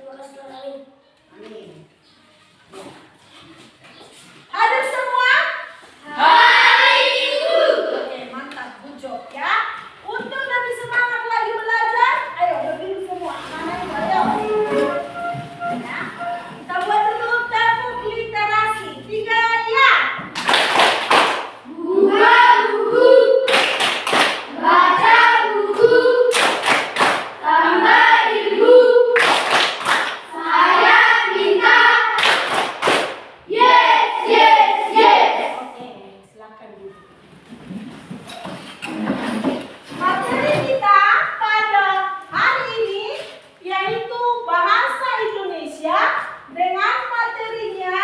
Terima kasih Tuhan. Amin. Hadir semua? Hadir. Oke, mantap, good job ya. Untuk lebih semangat lagi belajar, ayo berdiri semua. Mana itu? Ayo. Ya. Kita buat dulu tepuk literasi. 3 ya. Buka buku. Baca buku. Tambah ilmu. Saya minta. Yes, yes, yes. Oke, silakan dulu. Materi kita pada hari ini yaitu bahasa Indonesia dengan materinya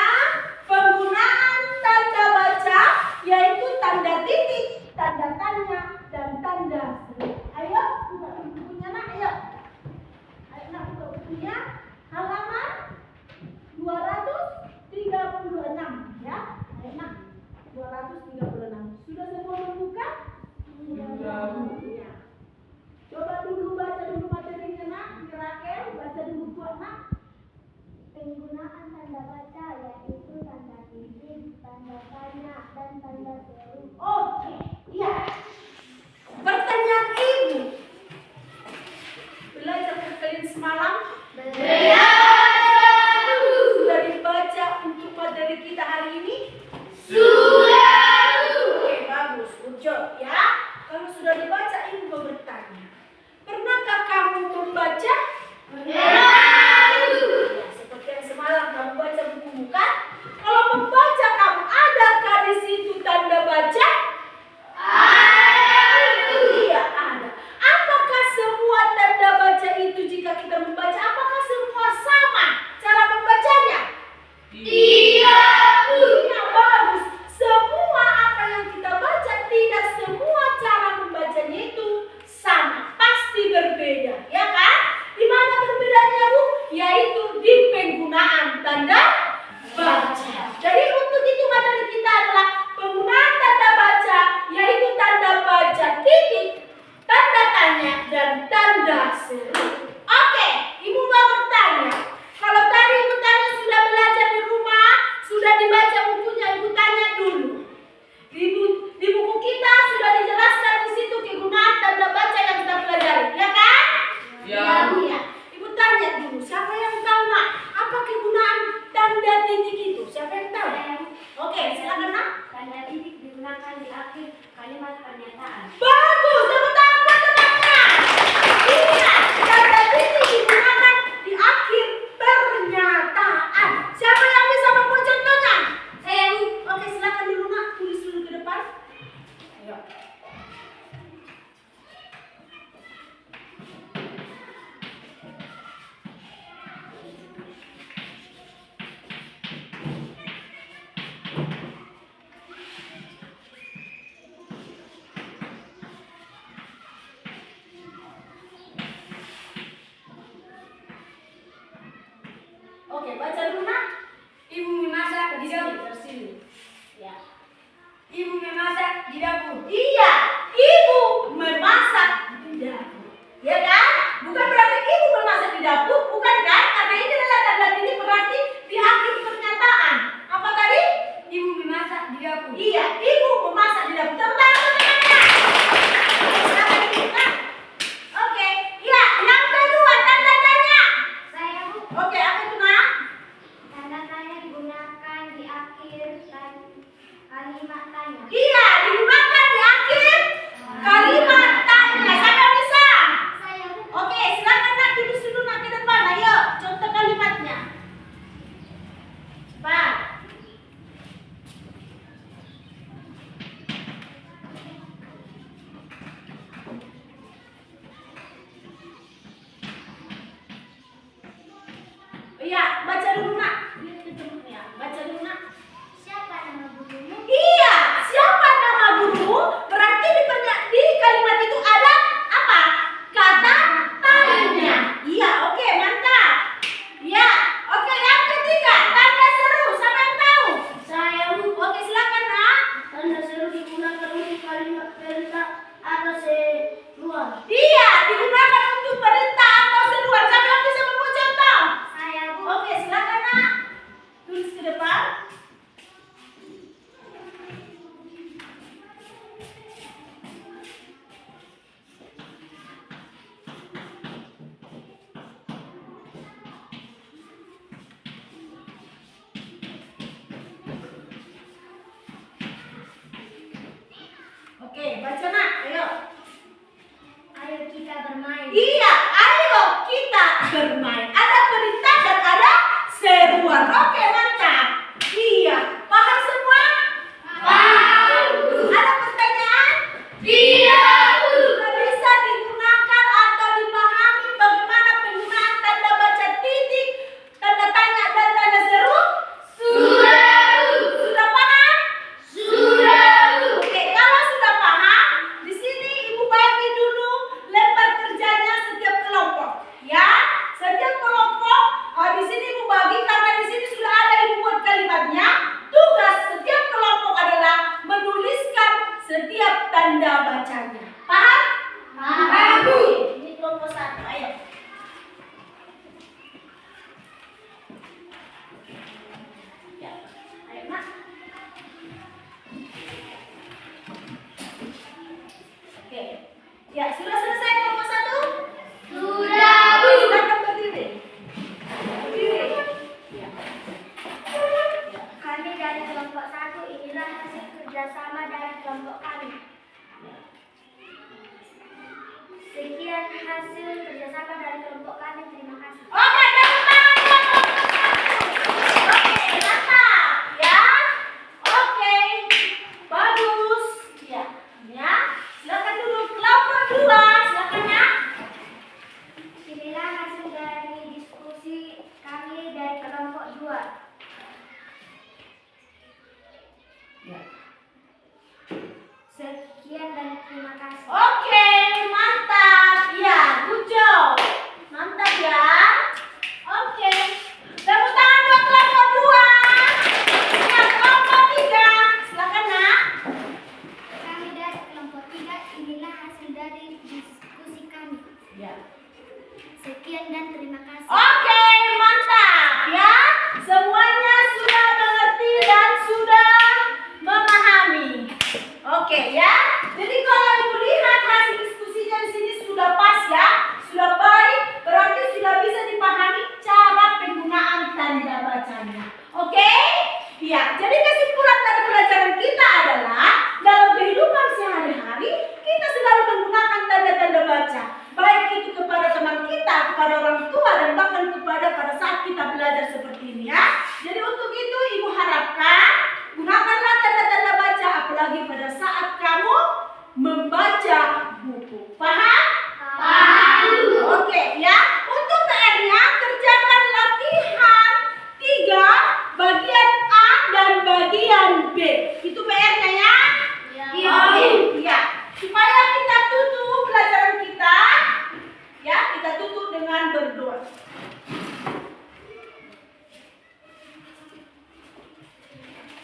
penggunaan tanda baca yaitu tanda titik, tanda tanya, dan tanda seru. Ayo buka bukunya nak, ayo. Ayo nak buka bukunya. Halaman 236 ya. Ayo nak. 236. Sudah semua membuka? Sudah. Ya. Coba dulu baca dulu materinya nak, Mirakel, baca dulu buat nak. Penggunaan tanda baca yaitu tanda titik, tanda tanya, dan tanda seru. Oke, iya. Pertanyaan ibu. Belajar kalian semalam? Sudah dibaca untuk materi kita hari ini? Oke, bagus, good job ya. Kalau sudah dibaca, ibu mau bertanya. Pernahkah kamu membaca? Ya, seperti yang semalam kamu baca buku kan? Kalau membaca kamu, adakah di situ tanda baca? Iya, ada. Apakah semua tanda baca itu jika kita membaca, apakah semua sama cara membacanya? Tidak, bagus. Semua apa yang kita baca, tidak semua cara membacanya itu sama, pasti berbeda, ya kan? Di mana berbedanya, Bu? Yaitu di penggunaan tanda baca. Jadi untuk itu materi kita adalah penggunaan tanda baca, yaitu tanda baca titik, tanda tanya, dan tanda seru. Oke, ibu mau bertanya. Kalau tadi ibu tanya sudah belajar di rumah, sudah dibaca bukunya, ibu tanya dulu. Di buku kita sudah dijelaskan di situ kegunaan tanda baca yang kita pelajari, ya kan? Ya. Iya. Ibu tanya dulu, siapa yang tahu nak? Apa kegunaan tanda titik itu? Siapa yang tahu? Oke, silakan nak. Tanda titik digunakan di akhir kalimat pernyataan. Bagus, tepuk tangan buat temannya. Iya, tanda titik digunakan di akhir pernyataan. Siapa yang bisa membuat contohnya? Saya, Bu. Oke, silakan dulu nak, tulis dulu ke depan. Ayo. Oke, baca dulu nak. Ibu memasak di dapur. Tersini. Ya. Ibu memasak di dapur. Iya, ibu memasak di dapur. Ya kan? Bukan berarti ibu memasak di dapur, bukan kan? Karena ini adalah tanda titik berarti di akhir pernyataan. Apa tadi? Ibu memasak di dapur. Iya, ibu memasak di dapur. Tepuk tangan untuk temannya. Silakan ibu, nak. Oke, iya, yang kedua tanda tanya. Saya, Bu. Oke, apa itu nak? Tanda tanya digunakan di akhir kalimat tanya. Iya, digunakan di akhir kalimat tanya. Siapa yang bisa? Saya, Bu. baca nak, ayo. Ayo kita bermain. Iya, ayo kita bermain. Ada perintah dan ada seruan. Oke, mantap. Iya, paham semua? Paham. Ada pertanyaan? Tidak. Sudah bisa digunakan atau dipahami bagaimana penggunaan tanda baca titik, tanda tanya dan tanda seru? Sudah paham? Oke, kalau sudah paham, di sini Ibu bagi dulu lembar kerjanya setiap kelompok. Ya, setiap kelompok. Di sini Ibu bagi karena di sini sudah ada Ibu buat kalimatnya. Tugas setiap kelompok adalah menuliskan setiap tanda bacanya. Paham? Paham, Bu. Ini kelompok 1, ayo. Ya, ayo nak. Oke. Ya, sudah selesai kelompok 1? Sudah, Bu. Silakan berdiri. Berdiri. Ya. Kami dari kelompok 1, inilah hasil kerjasama dari kelompok kami. Sekian hasil kerjasama dari kelompok kami. Terima kasih. Oke, tepuk tangan buat kelompok 1. Oke, mantap. Ya. Oke. Bagus. Ya. Ya. Silakan duduk kelompok 2. Silakan ya. Inilah hasil dari diskusi kami dari kelompok 2. Ya. Sekian dan terima kasih. Oke, mantap. Ya, good job. Mantap ya. Oke. Tepuk tangan buat kelompok 2. Ya, kelompok 3. Silakan nak. Kami dari kelompok 3, inilah hasil dari diskusi kami. Ya. Sekian dan terima kasih. Oke, mantap ya. Semuanya sudah mengerti dan sudah memahami. Oke ya. Jadi kalau Ibu lihat hasil diskusinya di sini sudah pas ya, sudah baik, berarti sudah bisa dipahami cara penggunaan tanda bacanya. Oke? Ya. Jadi kesimpulan dari pelajaran kita adalah dalam kehidupan sehari-hari kita selalu menggunakan tanda-tanda baca. Baik itu kepada teman kita, kepada orang tua, dan bahkan kepada pada saat kita belajar seperti ini ya. Jadi untuk itu Ibu harapkan gunakanlah tanda-tanda baca apalagi pada saat kamu membaca buku. Paham? Paham. Oke ya. Untuk PR-nya kerjakan latihan 3 bagian A dan bagian B. Itu PR-nya ya. Iya. Iya. Supaya kita tutup pelajaran kita, ya kita tutup dengan berdoa.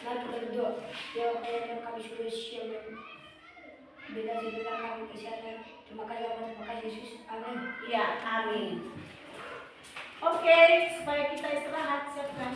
Mari kita berdoa. Ya Allah yang kami sudah siap bela kami kesehatan. Terima kasih Allah, terima kasih Yesus. Amin. Iya, amin. Oke, supaya kita istirahat siapkan.